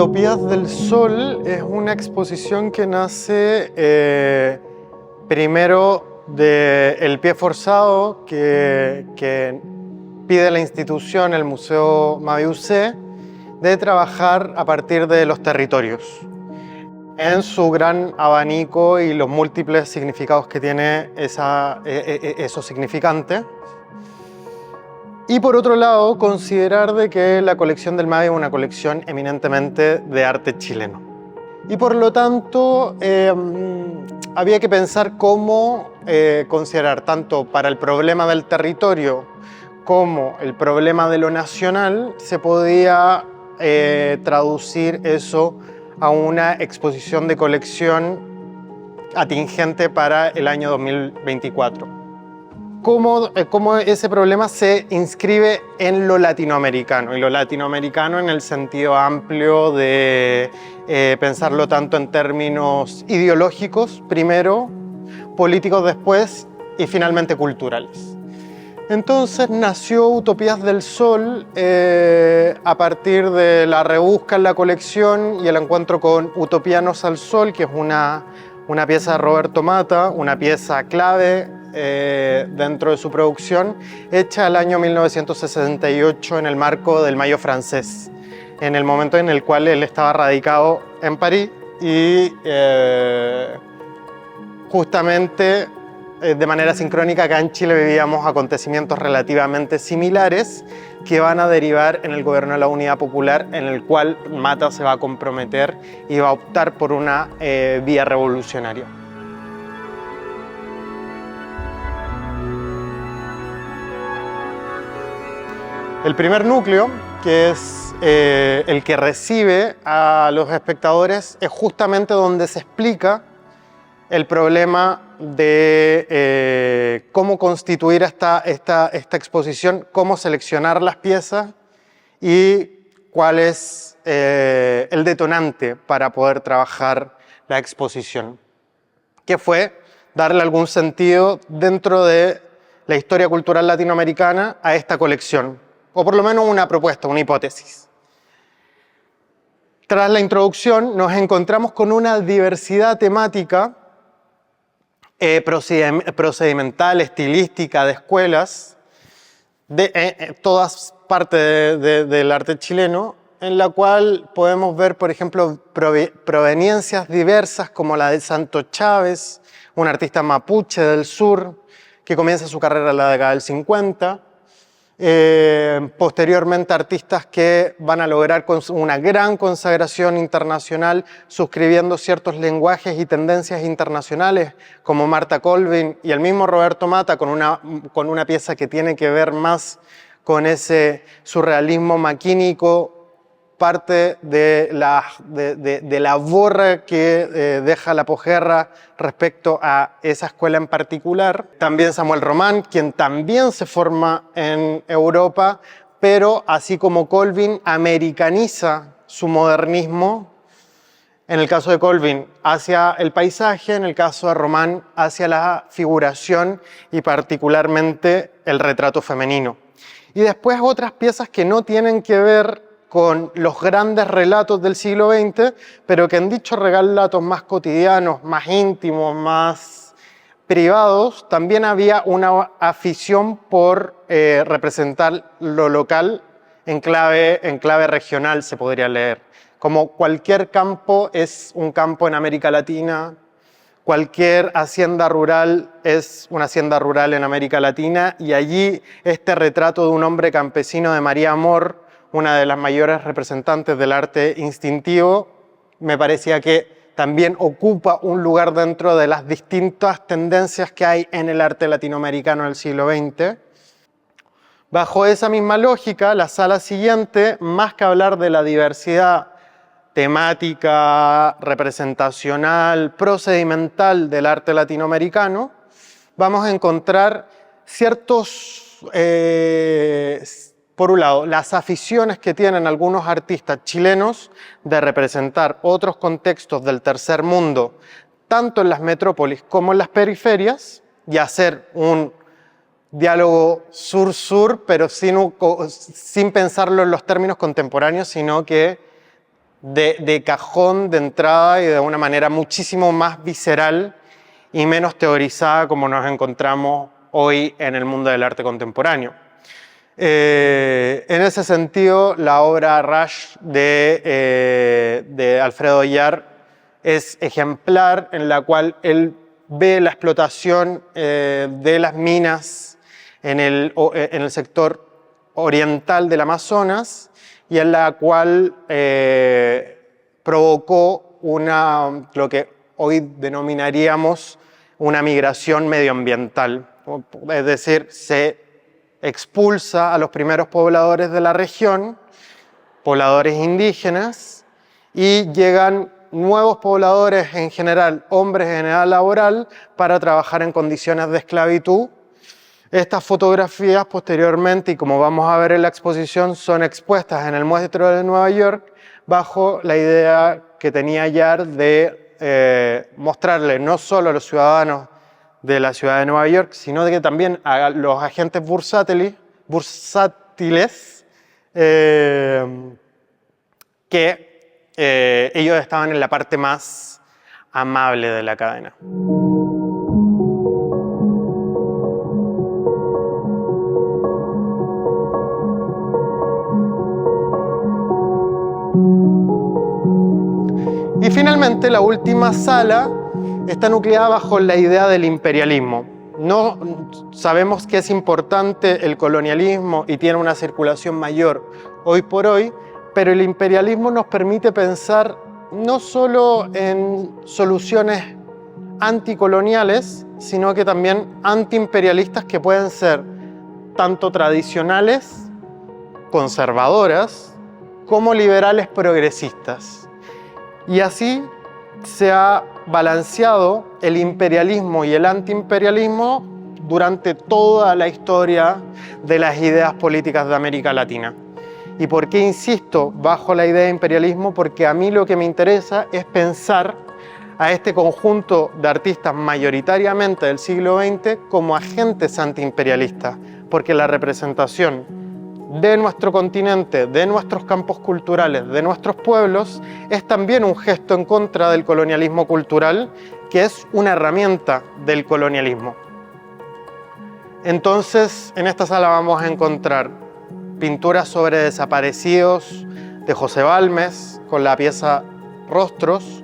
Utopías del Sol es una exposición que nace primero del pie forzado que pide la institución, el Museo Maviusé, de trabajar a partir de los territorios, en su gran abanico y los múltiples significados que tiene esos significantes. Y por otro lado, considerar de que la colección del MAVI es una colección eminentemente de arte chileno. Y por lo tanto, había que pensar cómo considerar tanto para el problema del territorio como el problema de lo nacional, se podía traducir eso a una exposición de colección atingente para el año 2024. Cómo ese problema se inscribe en lo latinoamericano, y lo latinoamericano en el sentido amplio de pensarlo tanto en términos ideológicos primero, políticos después y finalmente culturales. Entonces nació Utopías del Sol a partir de la rebusca en la colección y el encuentro con Utopianos al Sol, que es una pieza de Roberto Mata, una pieza clave dentro de su producción, hecha el año 1968 en el marco del Mayo francés, en el momento en el cual él estaba radicado en París y justamente de manera sincrónica acá en Chile vivíamos acontecimientos relativamente similares que van a derivar en el gobierno de la Unidad Popular, en el cual Mata se va a comprometer y va a optar por una vía revolucionaria. El primer núcleo, que es el que recibe a los espectadores, es justamente donde se explica el problema de cómo constituir esta exposición, cómo seleccionar las piezas y cuál es el detonante para poder trabajar la exposición, que fue darle algún sentido dentro de la historia cultural latinoamericana a esta colección, o por lo menos una propuesta, una hipótesis. Tras la introducción nos encontramos con una diversidad temática procedimental, estilística, de escuelas, de todas partes del arte chileno, en la cual podemos ver, por ejemplo, proveniencias diversas como la de Santo Chávez, un artista mapuche del sur, que comienza su carrera en la década del 50, posteriormente artistas que van a lograr una gran consagración internacional suscribiendo ciertos lenguajes y tendencias internacionales como Marta Colvin y el mismo Roberto Mata con una pieza que tiene que ver más con ese surrealismo maquínico, parte de la borra que deja la posguerra respecto a esa escuela en particular. También Samuel Román, quien también se forma en Europa, pero así como Colvin, americaniza su modernismo, en el caso de Colvin hacia el paisaje, en el caso de Román hacia la figuración y particularmente el retrato femenino. Y después otras piezas que no tienen que ver con los grandes relatos del siglo XX, pero que en dichos relatos más cotidianos, más íntimos, más privados, también había una afición por representar lo local en clave regional, se podría leer. Como cualquier campo es un campo en América Latina, cualquier hacienda rural es una hacienda rural en América Latina, y allí este retrato de un hombre campesino de María Amor, una de las mayores representantes del arte instintivo, me parecía que también ocupa un lugar dentro de las distintas tendencias que hay en el arte latinoamericano del siglo XX. Bajo esa misma lógica, la sala siguiente, más que hablar de la diversidad temática, representacional, procedimental del arte latinoamericano, vamos a encontrar ciertos por un lado, las aficiones que tienen algunos artistas chilenos de representar otros contextos del tercer mundo, tanto en las metrópolis como en las periferias, y hacer un diálogo sur-sur, pero sin pensarlo en los términos contemporáneos, sino que de cajón, de entrada y de una manera muchísimo más visceral y menos teorizada como nos encontramos hoy en el mundo del arte contemporáneo. En ese sentido, la obra Rush de Alfredo Oyar es ejemplar, en la cual él ve la explotación de las minas en el sector oriental del Amazonas y en la cual provocó lo que hoy denominaríamos una migración medioambiental. Es decir, se expulsa a los primeros pobladores de la región, pobladores indígenas, y llegan nuevos pobladores en general, hombres en edad laboral, para trabajar en condiciones de esclavitud. Estas fotografías posteriormente, y como vamos a ver en la exposición, son expuestas en el Muestreo de Nueva York bajo la idea que tenía Oyar de mostrarle no solo a los ciudadanos de la ciudad de Nueva York, sino de que también a los agentes bursátiles que ellos estaban en la parte más amable de la cadena. Y finalmente, la última sala está nucleada bajo la idea del imperialismo. No sabemos que es importante el colonialismo y tiene una circulación mayor hoy por hoy, pero el imperialismo nos permite pensar no solo en soluciones anticoloniales, sino que también antiimperialistas, que pueden ser tanto tradicionales, conservadoras, como liberales progresistas. Y así se ha balanceado el imperialismo y el antiimperialismo durante toda la historia de las ideas políticas de América Latina. ¿Y por qué insisto bajo la idea de imperialismo? Porque a mí lo que me interesa es pensar a este conjunto de artistas mayoritariamente del siglo XX como agentes antiimperialistas, porque la representación de nuestro continente, de nuestros campos culturales, de nuestros pueblos, es también un gesto en contra del colonialismo cultural, que es una herramienta del colonialismo. Entonces, en esta sala vamos a encontrar pinturas sobre desaparecidos de José Balmes, con la pieza Rostros,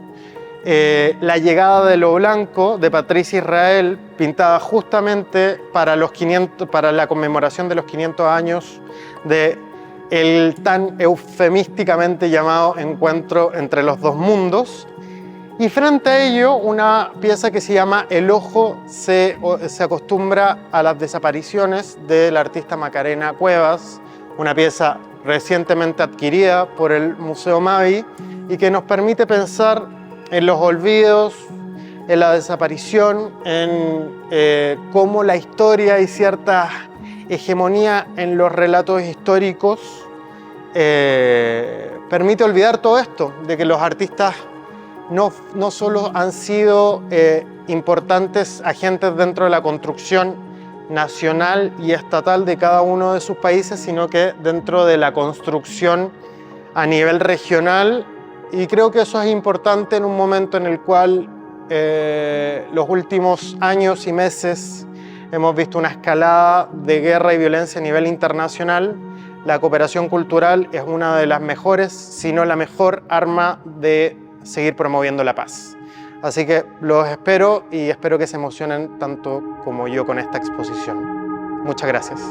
La llegada de lo blanco, de Patricia Israel, pintada justamente para la conmemoración de los 500 años del tan eufemísticamente llamado encuentro entre los dos mundos. Y frente a ello, una pieza que se llama El ojo se acostumbra a las desapariciones, de la artista Macarena Cuevas, una pieza recientemente adquirida por el Museo Mavi y que nos permite pensar en los olvidos, en la desaparición, en cómo la historia y cierta hegemonía en los relatos históricos permite olvidar todo esto, de que los artistas no solo han sido importantes agentes dentro de la construcción nacional y estatal de cada uno de sus países, sino que dentro de la construcción a nivel regional. Y creo que eso es importante en un momento en el cual los últimos años y meses hemos visto una escalada de guerra y violencia a nivel internacional. La cooperación cultural es una de las mejores, si no la mejor arma de seguir promoviendo la paz. Así que los espero y espero que se emocionen tanto como yo con esta exposición. Muchas gracias.